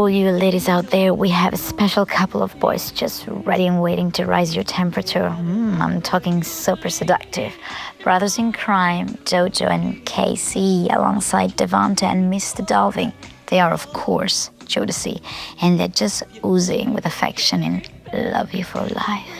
all you ladies out there, we have a special couple of boys just ready and waiting to rise your temperature. I'm talking super seductive. Brothers in crime, Jojo and KC, alongside Devante and Mr. Dalving. They are, of course, Jodeci, and they're just oozing with affection and love you for life.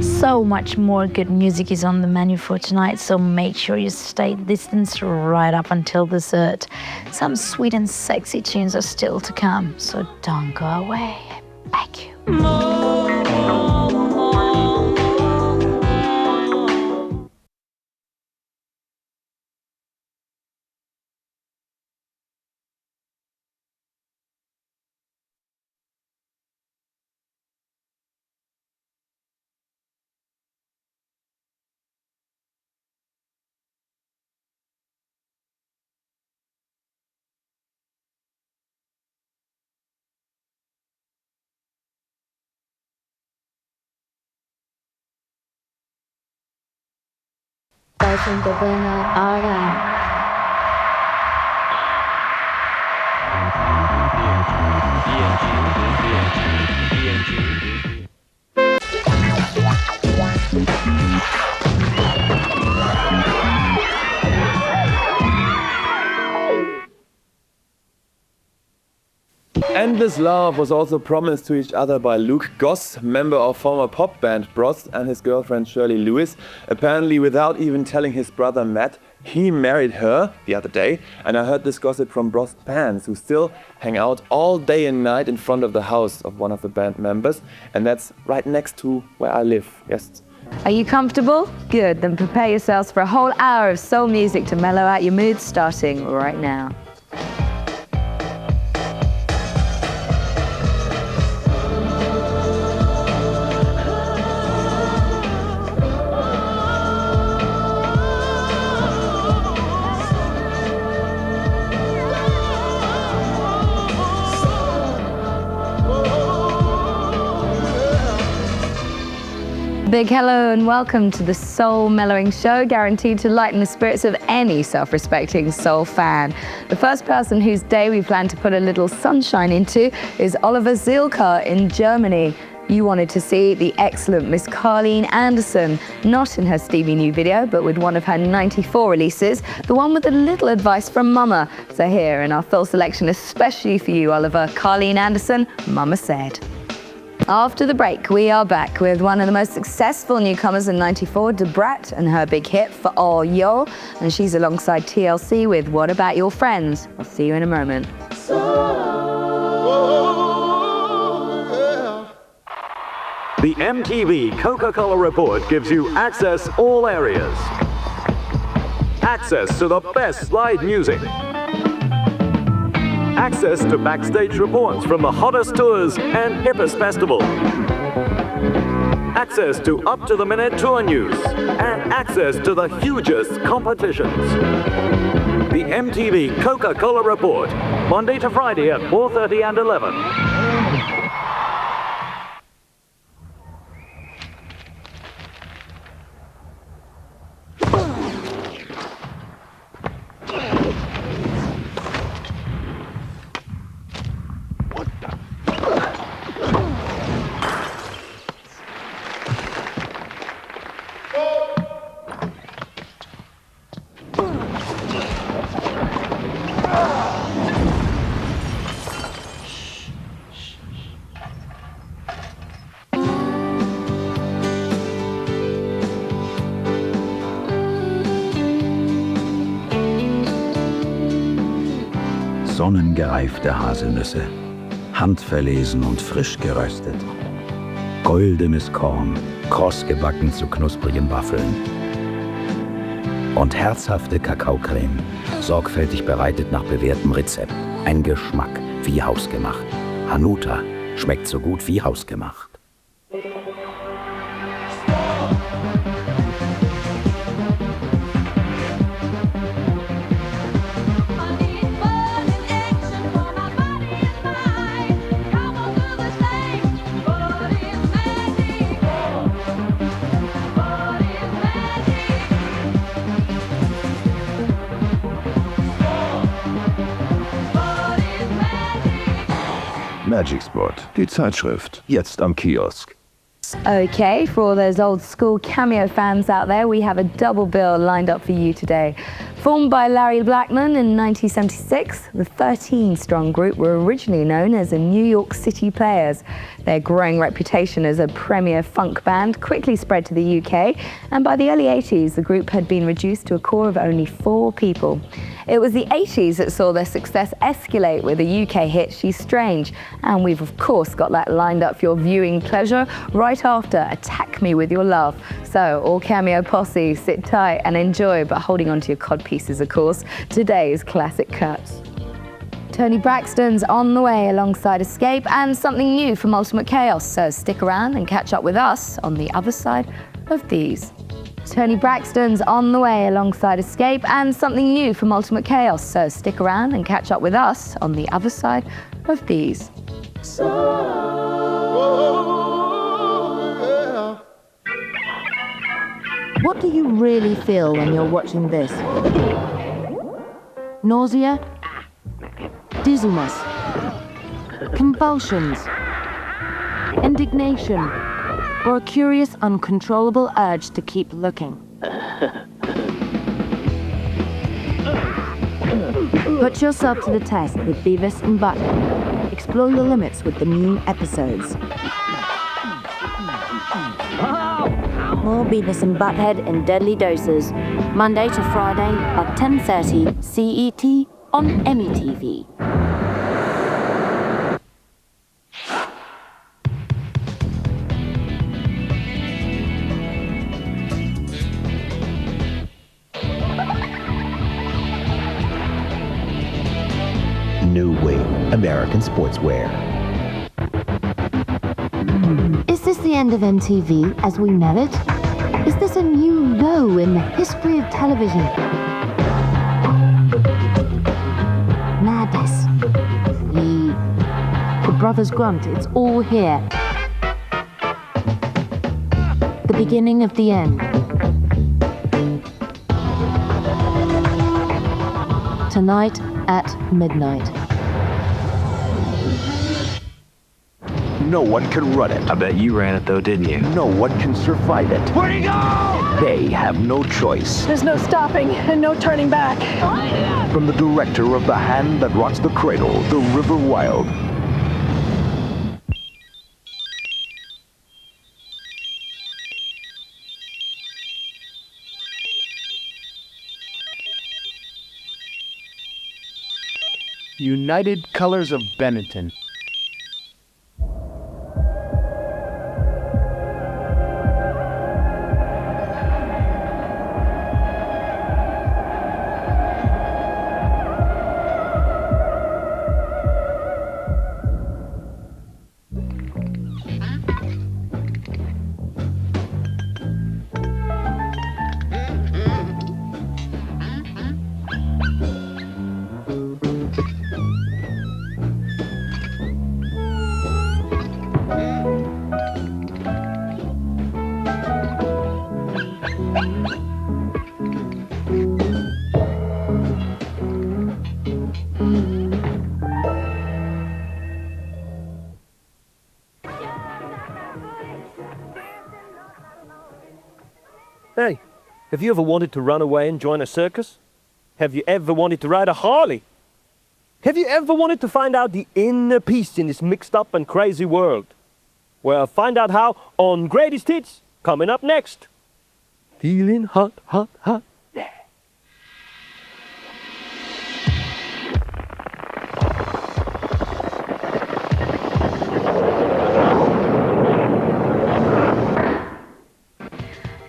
So much more good music is on the menu for tonight, so make sure you stay distanced right up until dessert. Some sweet and sexy tunes are still to come, so don't go away. I beg you. Deutschland Gewinner, Ara. Endless love was also promised to each other by Luke Goss, member of former pop band Bros, and his girlfriend Shirley Lewis. Apparently, without even telling his brother Matt, he married her the other day. And I heard this gossip from Bros fans who still hang out all day and night in front of the house of one of the band members. And that's right next to where I live. Yes. Are you comfortable? Good, then prepare yourselves for a whole hour of soul music to mellow out your mood, starting right now. Big hello and welcome to the Soul Mellowing Show, guaranteed to lighten the spirits of any self-respecting soul fan. The first person whose day we plan to put a little sunshine into is Oliver Zilka in Germany. You wanted to see the excellent Miss Carleen Anderson, not in her steamy new video, but with one of her 94 releases, the one with a little advice from Mama. So here in our full selection, especially for you, Oliver, Carleen Anderson, Mama Said. After the break, we are back with one of the most successful newcomers in '94, Debrat, and her big hit For All Yo, and she's alongside TLC with What About Your Friends? I'll see you in a moment. The MTV Coca-Cola Report gives you access all areas. Access to the best live music. Access to backstage reports from the hottest tours and hippest festival. Access to up-to-the-minute tour news. And access to the hugest competitions. The MTV Coca-Cola Report, Monday to Friday at 4:30 and 11. Sonnengereifte Haselnüsse, handverlesen und frisch geröstet. Goldenes Korn, kross gebacken zu knusprigen Waffeln. Und herzhafte Kakaocreme, sorgfältig bereitet nach bewährtem Rezept. Ein Geschmack wie hausgemacht. Hanuta schmeckt so gut wie hausgemacht. Magic Spot, die Zeitschrift, jetzt am Kiosk. Okay, for all those old school Cameo fans out there, we have a double bill lined up for you today. Formed by Larry Blackman in 1976, the 13-strong group were originally known as the New York City Players. Their growing reputation as a premier funk band quickly spread to the UK, and by the early 80s, the group had been reduced to a core of only 4 people. It was the 80s that saw their success escalate with the UK hit She's Strange, and we've of course got that lined up for your viewing pleasure right after Attack Me With Your Love. So all Cameo posse, sit tight and enjoy, but holding on to your cod pieces of course, today's classic cut. Tony Braxton's on the way alongside Escape and something new from Ultimate Chaos, so stick around and catch up with us on the other side of these. Tony Braxton's on the way alongside Escape and something new from Ultimate Chaos, so stick around and catch up with us on the other side of these. What do you really feel when you're watching this? Nausea? Dizziness? Convulsions? Indignation? Or a curious, uncontrollable urge to keep looking? Put yourself to the test with Beavis and Butthead. Explore your limits with the new episodes. More Beavis and Butthead in deadly doses. Monday to Friday at 10:30 CET on MTV. New Wave American Sportswear. Is this the end of MTV as we know it? Is this a new low in the history of television? Madness. The Brothers Grunt, it's all here. The beginning of the end. Tonight at midnight. No one can run it. I bet you ran it though, didn't you? No one can survive it. Where'd he go? They have no choice. There's no stopping and no turning back. From the director of The Hand That Rocks the Cradle, The River Wild. United Colors of Benetton. Hey, have you ever wanted to run away and join a circus? Have you ever wanted to ride a Harley? Have you ever wanted to find out the inner peace in this mixed up and crazy world? Well, find out how on Greatest Hits, coming up next. Feeling hot, hot, hot.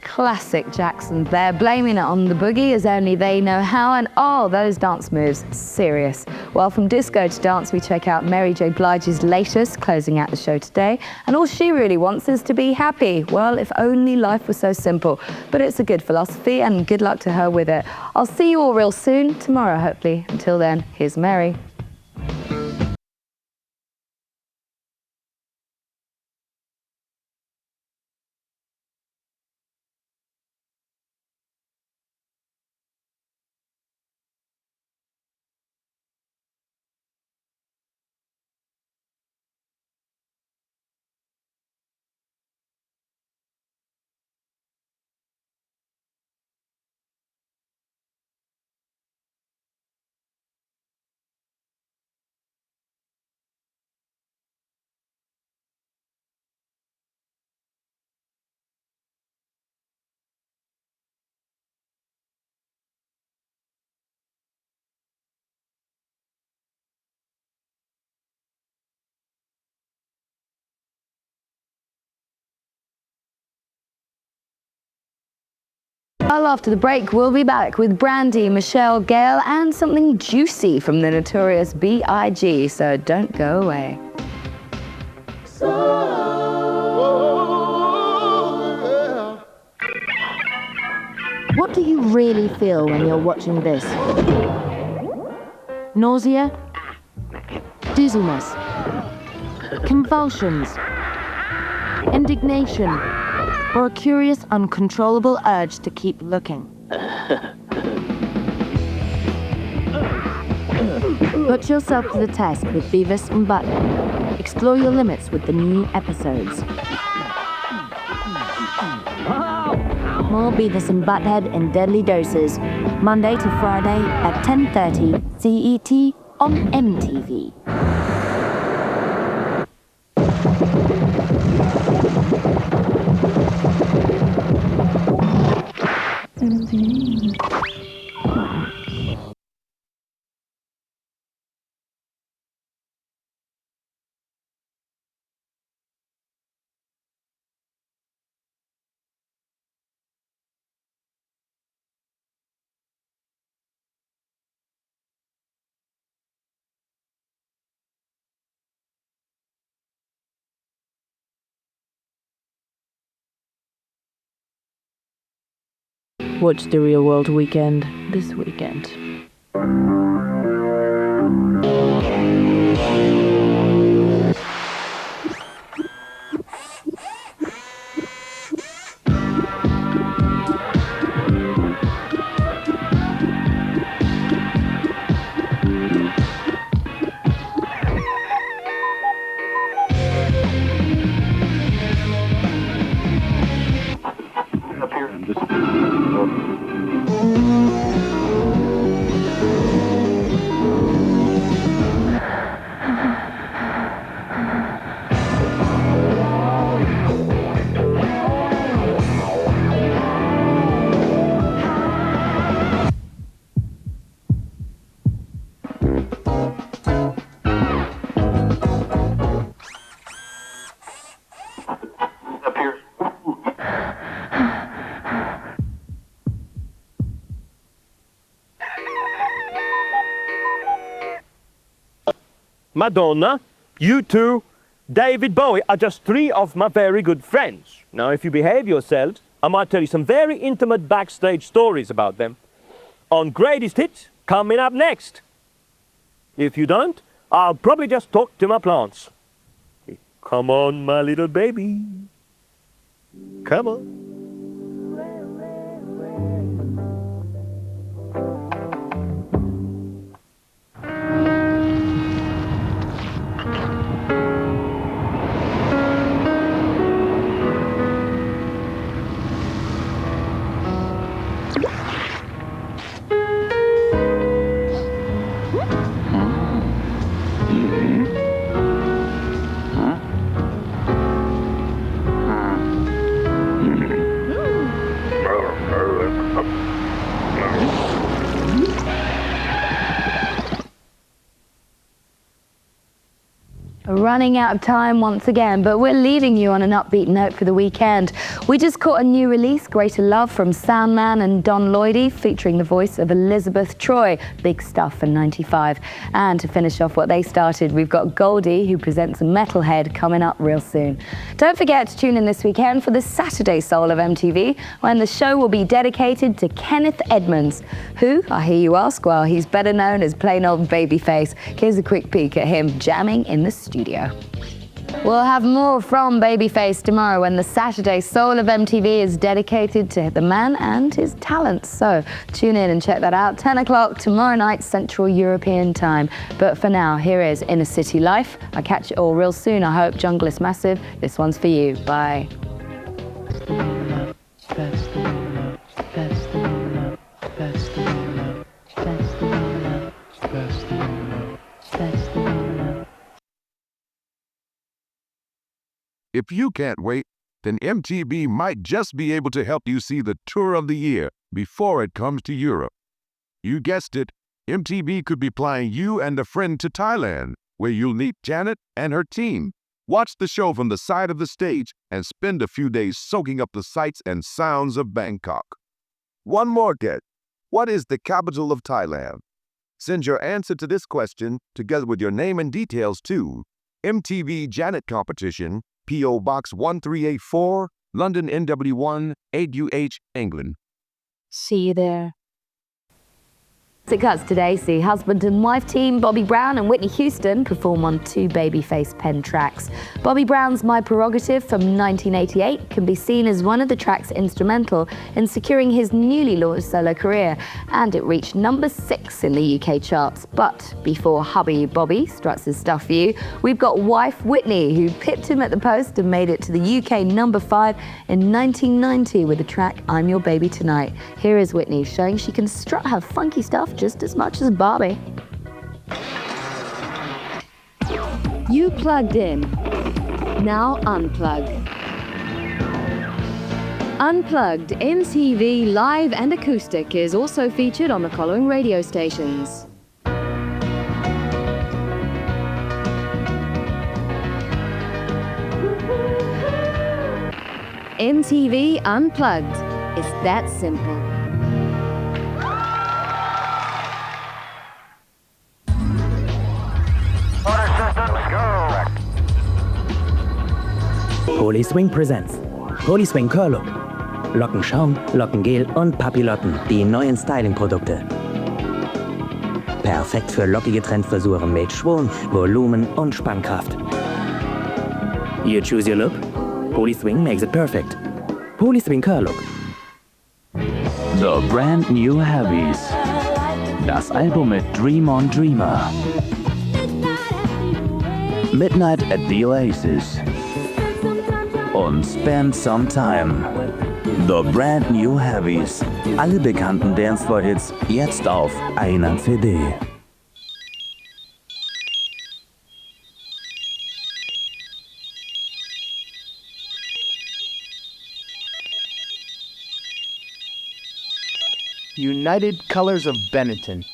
Classic Jacksons there, blaming it on the boogie as only they know how, and oh, those dance moves, serious. Well, from disco to dance, we check out Mary J. Blige's latest, closing out the show today, and all she really wants is to be happy. Well, if only life was so simple, but it's a good philosophy, and good luck to her with it. I'll see you all real soon, tomorrow hopefully. Until then, here's Mary. Well, after the break, we'll be back with Brandy, Michelle, Gail, and something juicy from the notorious B.I.G., so don't go away. What do you really feel when you're watching this? Nausea? Dizziness? Convulsions? Indignation? Or a curious, uncontrollable urge to keep looking? Put yourself to the test with Beavis and Butthead. Explore your limits with the new episodes. More Beavis and Butthead in deadly doses, Monday to Friday at 10:30 CET on MTV. Watch The Real World Weekend this weekend. Madonna, U2, David Bowie are just three of my very good friends. Now, if you behave yourselves, I might tell you some very intimate backstage stories about them. On Greatest Hits, coming up next. If you don't, I'll probably just talk to my plants. Come on, my little baby. Come on. Running out of time once again, but we're leaving you on an upbeat note for the weekend. We just caught a new release, Greater Love, from Soundman and Don Lloydie, featuring the voice of Elizabeth Troy. Big stuff for 95. And to finish off what they started, we've got Goldie, who presents Metalhead, coming up real soon. Don't forget to tune in this weekend for the Saturday Soul of MTV, when the show will be dedicated to Kenneth Edmonds, who, I hear you ask, well, he's better known as plain old Babyface. Here's a quick peek at him jamming in the studio. We'll have more from Babyface tomorrow when the Saturday Soul of MTV is dedicated to the man and his talents. So tune in and check that out. 10 o'clock tomorrow night, Central European time. But for now, here is Inner City Life. I'll catch you all real soon. I hope Jungle is massive. This one's for you. Bye. If you can't wait, then MTV might just be able to help you see the tour of the year before it comes to Europe. You guessed it, MTV could be flying you and a friend to Thailand, where you'll meet Janet and her team. Watch the show from the side of the stage and spend a few days soaking up the sights and sounds of Bangkok. One more guess. What is the capital of Thailand? Send your answer to this question, together with your name and details, to MTV Janet Competition, P.O. Box 1384, London NW1, 8UH, England. See you there. It cuts today see husband and wife team Bobby Brown and Whitney Houston perform on 2 Babyface pen tracks. Bobby Brown's My Prerogative from 1988 can be seen as one of the tracks instrumental in securing his newly launched solo career, and it reached number 6 in the UK charts. But before hubby Bobby struts his stuff for you, we've got wife Whitney, who pipped him at the post and made it to the UK number 5 in 1990 with the track I'm Your Baby Tonight. Here is Whitney showing she can strut her funky stuff just as much as Bobby. You plugged in. Now unplug. Unplugged MTV Live and Acoustic is also featured on the following radio stations. MTV Unplugged. It's that simple. Holy Swing presents Holy Swing Curl Look. Lockenschaum, Lockengel und Papillotten, die neuen Styling-Produkte. Perfekt für lockige Trendfrisuren mit Schwung, Volumen und Spannkraft. You choose your look? Holy Swing makes it perfect. Holy Swing Curl Look. The Brand New Heavies. Das Album mit Dream on Dreamer. Midnight at the Oasis. Und Spend Some Time. The Brand New Heavies. Alle bekannten Dancefloor-Hits jetzt auf einer CD. United Colors of Benetton.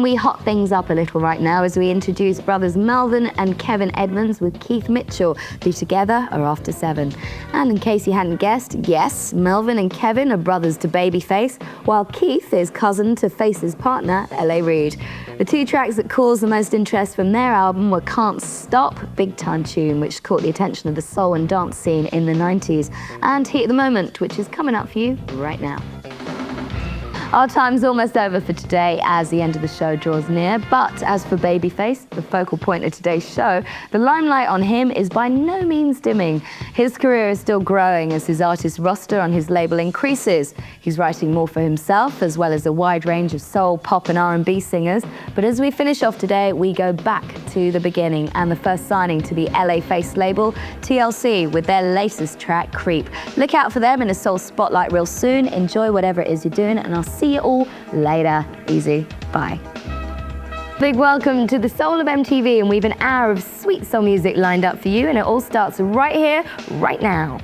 We hot things up a little right now as we introduce brothers Melvin and Kevin Edmonds with Keith Mitchell, who together are after 7. And in case you hadn't guessed, yes, Melvin and Kevin are brothers to Babyface, while Keith is cousin to Face's partner, L.A. Reid. The 2 tracks that caused the most interest from their album were Can't Stop, big time tune, which caught the attention of the soul and dance scene in the 90s, and Heat of the Moment, which is coming up for you right now. Our time's almost over for today as the end of the show draws near, but as for Babyface, the focal point of today's show, the limelight on him is by no means dimming. His career is still growing as his artist roster on his label increases. He's writing more for himself as well as a wide range of soul, pop and R&B singers. But as we finish off today, we go back to the beginning and the first signing to the LA Face label, TLC, with their latest track, Creep. Look out for them in a soul spotlight real soon. Enjoy whatever it is you're doing, and I'll see you all later. Easy. Bye. Big welcome to the Soul of MTV, and we've an hour of sweet soul music lined up for you, and it all starts right here, right now.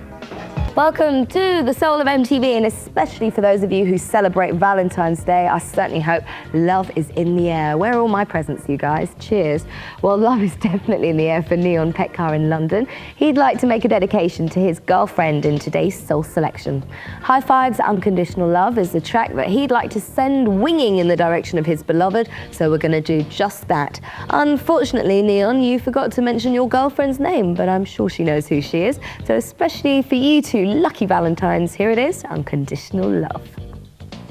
Welcome to the Soul of MTV, and especially for those of you who celebrate Valentine's Day, I certainly hope love is in the air. Where are all my presents, you guys? Cheers. Well, love is definitely in the air for Neon Petcar in London. He'd like to make a dedication to his girlfriend in today's soul selection. High Five's Unconditional Love is the track that he'd like to send winging in the direction of his beloved, so we're going to do just that. Unfortunately, Neon, you forgot to mention your girlfriend's name, but I'm sure she knows who she is. So especially for you two lucky Valentines, here it is, Unconditional Love.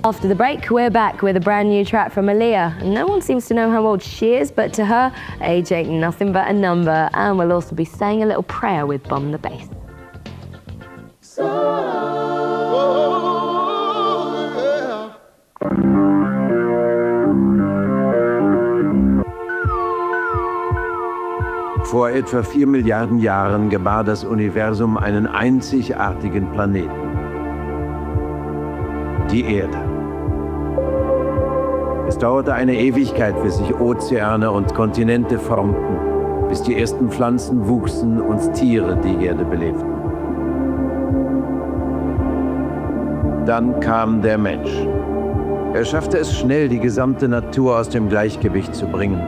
After the break, we're back with a brand new track from Aaliyah. No one seems to know how old she is, but to her, age ain't nothing but a number. And we'll also be saying a little prayer with Bomb the Bass. Vor etwa 4 Milliarden Jahren gebar das Universum einen einzigartigen Planeten. Die Erde. Es dauerte eine Ewigkeit, bis sich Ozeane und Kontinente formten, bis die ersten Pflanzen wuchsen und Tiere die Erde belebten. Dann kam der Mensch. Er schaffte es schnell, die gesamte Natur aus dem Gleichgewicht zu bringen.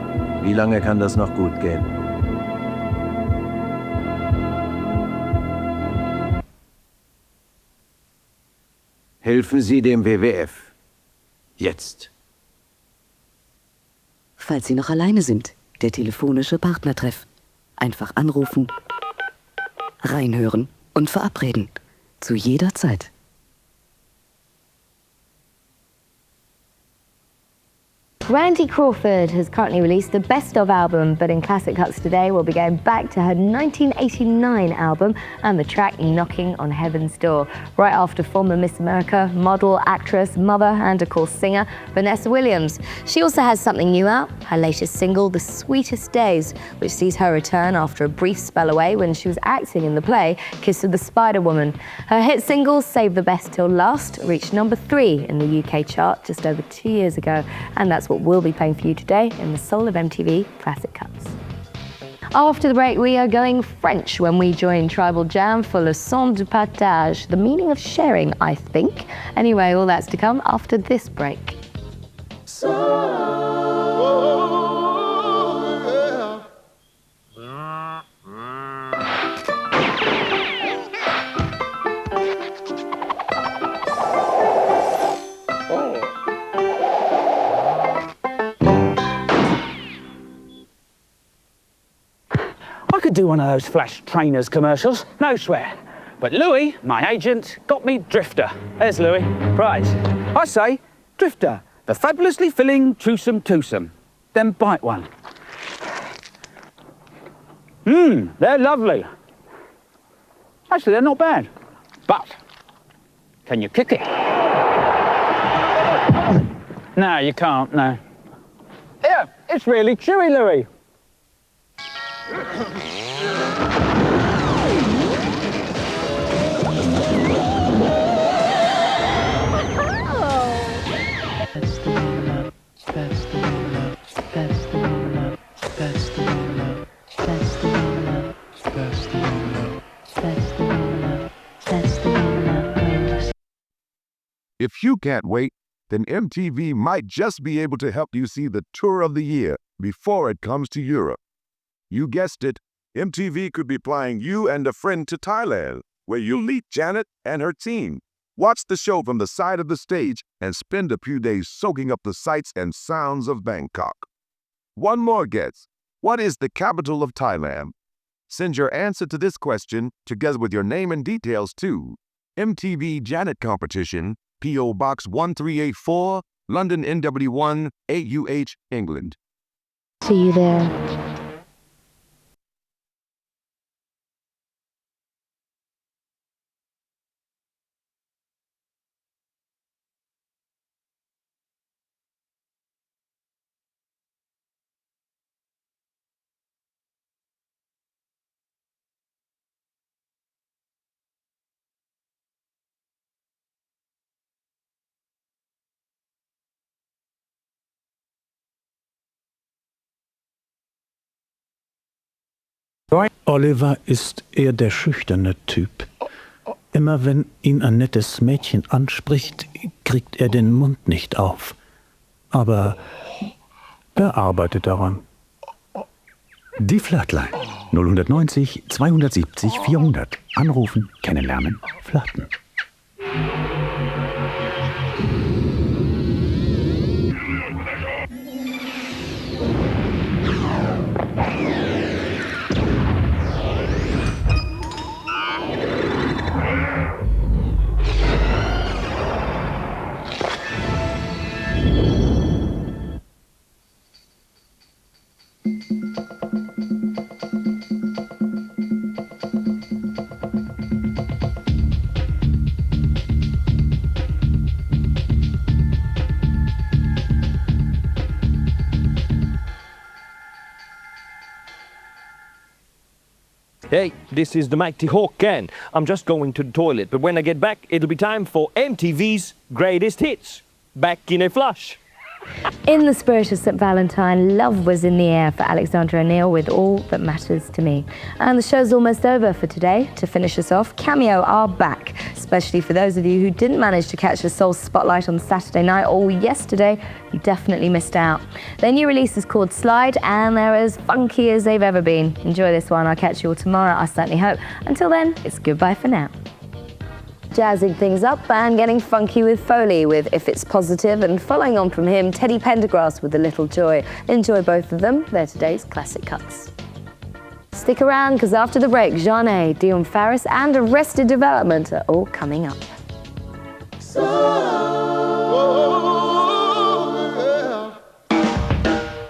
Wie lange kann das noch gut gehen? Helfen Sie dem WWF. Jetzt. Falls Sie noch alleine sind, der telefonische Partnertreff. Einfach anrufen, reinhören und verabreden. Zu jeder Zeit. Randy Crawford has currently released the Best Of album, but in Classic Cuts today we'll be going back to her 1989 album and the track Knocking on Heaven's Door, right after former Miss America, model, actress, mother and of course singer Vanessa Williams. She also has something new out, her latest single The Sweetest Days, which sees her return after a brief spell away when she was acting in the play Kiss of the Spider-Woman. Her hit single Save the Best Till Last reached number 3 in the UK chart just over 2 years ago, and that's what we'll be playing for you today in the soul of MTV Classic Cuts. After the break, we are going French when we join Tribal Jam for Le Son du Partage, the meaning of sharing, I think. Anyway, all that's to come after this break. I could do one of those Flash Trainers commercials, no swear. But Louis, my agent, got me Drifter. There's Louis, prize. I say, Drifter, the fabulously filling twosome. Then bite one. They're lovely. Actually, they're not bad. But, can you kick it? No, you can't, no. Yeah, it's really chewy, Louis. If you can't wait, then MTV might just be able to help you see the tour of the year before it comes to Europe. You guessed it, MTV could be flying you and a friend to Thailand, where you'll meet Janet and her team. Watch the show from the side of the stage and spend a few days soaking up the sights and sounds of Bangkok. One more guess. What is the capital of Thailand? Send your answer to this question, together with your name and details, to MTV Janet Competition, P.O. Box 1384, London NW1, 8UH, England. See you there. Oliver ist eher der schüchterne Typ. Immer wenn ihn ein nettes Mädchen anspricht, kriegt er den Mund nicht auf. Aber er arbeitet daran. Die Flatline. 090 270 400. Anrufen, kennenlernen, flirten. Hey, this is the Mighty Hawk Ken. I'm just going to the toilet, but when I get back, it'll be time for MTV's Greatest Hits. Back in a flush. In the spirit of St. Valentine, love was in the air for Alexandra O'Neill with All That Matters to Me. And the show's almost over for today. To finish us off, Cameo are back, especially for those of you who didn't manage to catch the Soul Spotlight on Saturday night or yesterday. You definitely missed out. Their new release is called Slide, and they're as funky as they've ever been. Enjoy this one. I'll catch you all tomorrow, I certainly hope. Until then, it's goodbye for now. jazzing things up and getting funky with Foley with If It's Positive, and following on from him, Teddy Pendergrass with A Little Joy. Enjoy both of them. They're today's classic cuts. Stick around, because after the break, Jeanne, Dion Farris and Arrested Development are all coming up.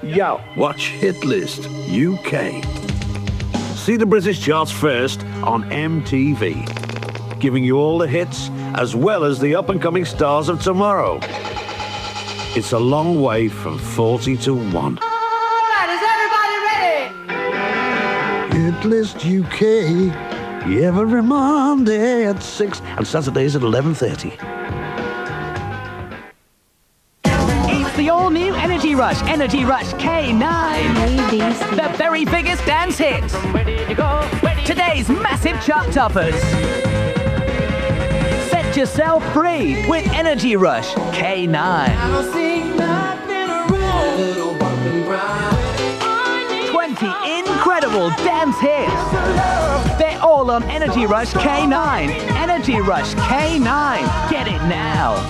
Yo, watch Hit List UK. See the British charts first on MTV, giving you all the hits as well as the up-and-coming stars of tomorrow. It's a long way from 40 to 1. All right, is everybody ready? Hit List UK, every Monday at 6 and Saturdays at 11:30. It's the all-new Energy Rush K9. The very biggest dance hits. Today's massive chart toppers. Set yourself free with Energy Rush K9. 20 incredible dance hits. They're all on Energy Rush K9. Energy Rush K9. Get it now.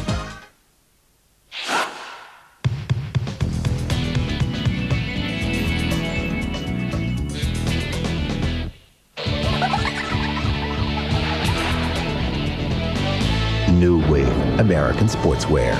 New Wave American Sportswear.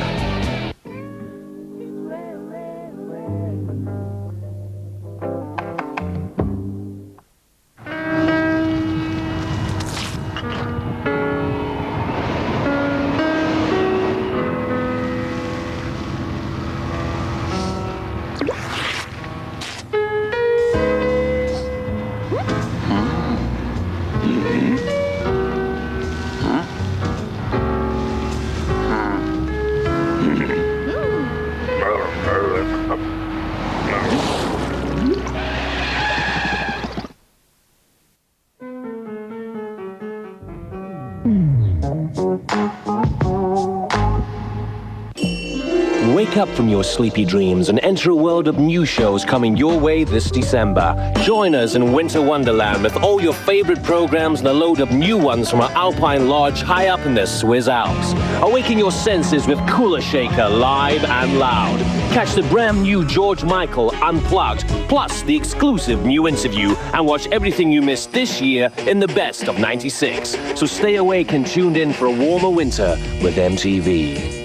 Wake up from your sleepy dreams and enter a world of new shows coming your way this December. Join us in Winter Wonderland with all your favorite programs and a load of new ones from our Alpine Lodge high up in the Swiss Alps. Awaken your senses with Cooler Shaker live and loud. Catch the brand new George Michael Unplugged, plus the exclusive new interview, and watch everything you missed this year in the best of '96. So stay awake and tuned in for a warmer winter with MTV.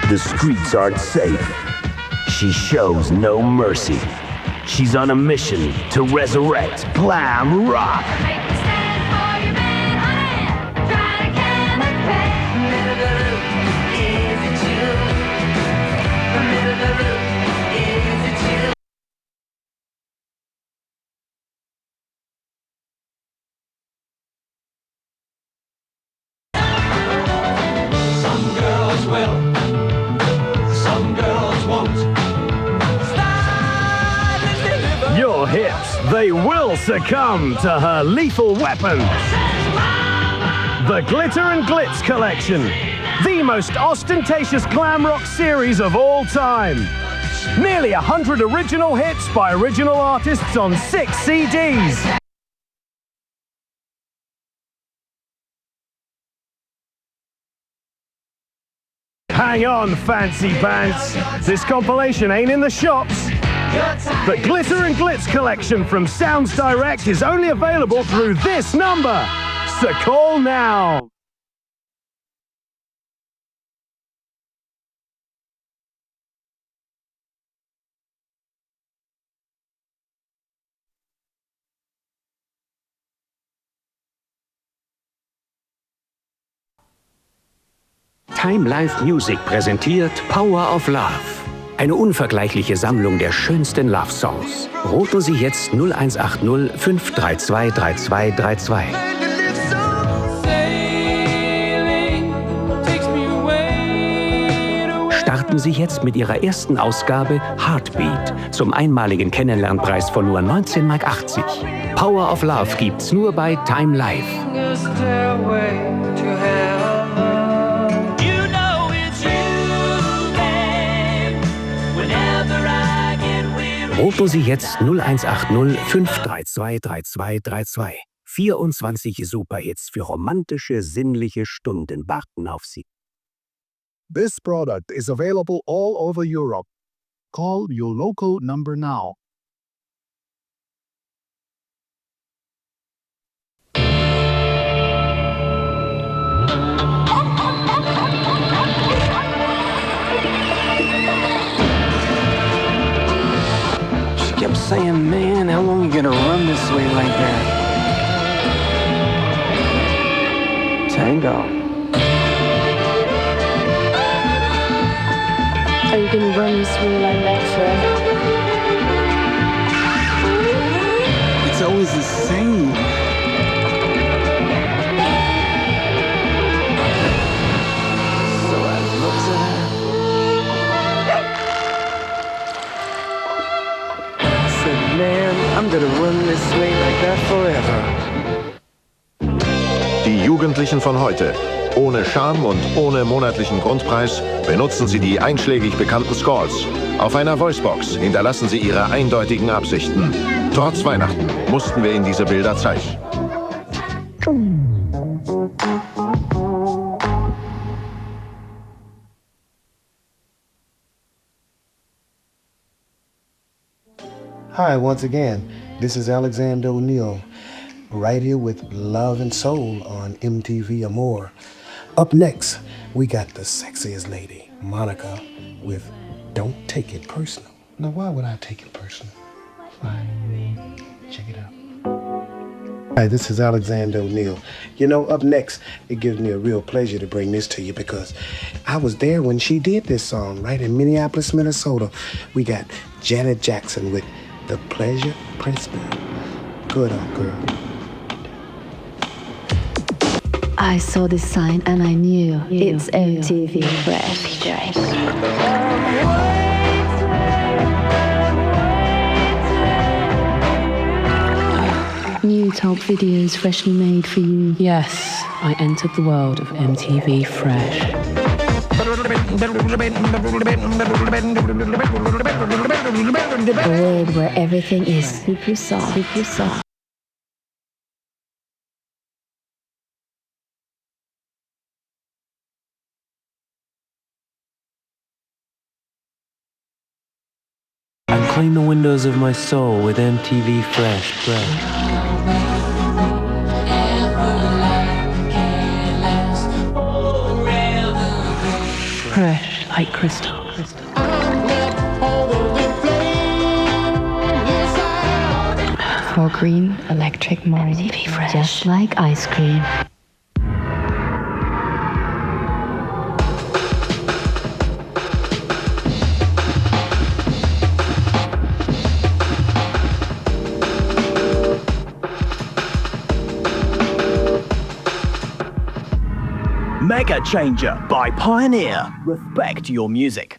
The streets aren't safe. She shows no mercy. She's on a mission to resurrect glam rock. Some girls will. Some girls won't. Your hips, they will succumb to her lethal weapon. The Glitter and Glitz Collection. The most ostentatious glam rock series of all time. Nearly 100 original hits by original artists on 6 CDs. Hang on, fancy pants. This compilation ain't in the shops. The Glitter and Glitz collection from Sounds Direct is only available through this number. So call now. Time Live Music präsentiert Power of Love. Eine unvergleichliche Sammlung der schönsten Love-Songs. Rufen Sie jetzt 0180 532 3232. Starten Sie jetzt mit Ihrer ersten Ausgabe Heartbeat zum einmaligen Kennenlernpreis von nur 19,80 Mark. Power of Love gibt's nur bei Time Live. Rufen Sie jetzt 0180 532 3232. 24 Superhits für romantische, sinnliche Stunden warten auf Sie. This product is available all over Europe. Call your local number now. She kept saying, man, how long you gonna run this way like that? Tango. Are you gonna run this way like that forever? It's always the same. So I looked at her. I said, man, I'm gonna run this way like that forever. Die Jugendlichen von heute. Ohne Scham und ohne monatlichen Grundpreis benutzen Sie die einschlägig bekannten Scores. Auf einer Voicebox hinterlassen Sie Ihre eindeutigen Absichten. Trotz Weihnachten mussten wir Ihnen diese Bilder zeigen. Hi, once again, this is Alexander O'Neill, right here with Love and Soul on MTV Amore. Up next, we got the sexiest lady, Monica, with Don't Take It Personal. Now, why would I take it personal? Why? Check it out. Hi, this is Alexander O'Neill. You know, up next, it gives me a real pleasure to bring this to you because I was there when she did this song, right in Minneapolis, Minnesota. We got Janet Jackson with The Pleasure Principle. Good old girl. I saw this sign and I knew it's MTV Fresh. New top videos freshly made for you. Yes, I entered the world of MTV Fresh. A world where everything is super soft, super soft. Clean the windows of my soul with MTV Fresh. Fresh like crystal. For green electric mold, MTV Fresh. Just like ice cream. Mega Changer by Pioneer. Respect your music.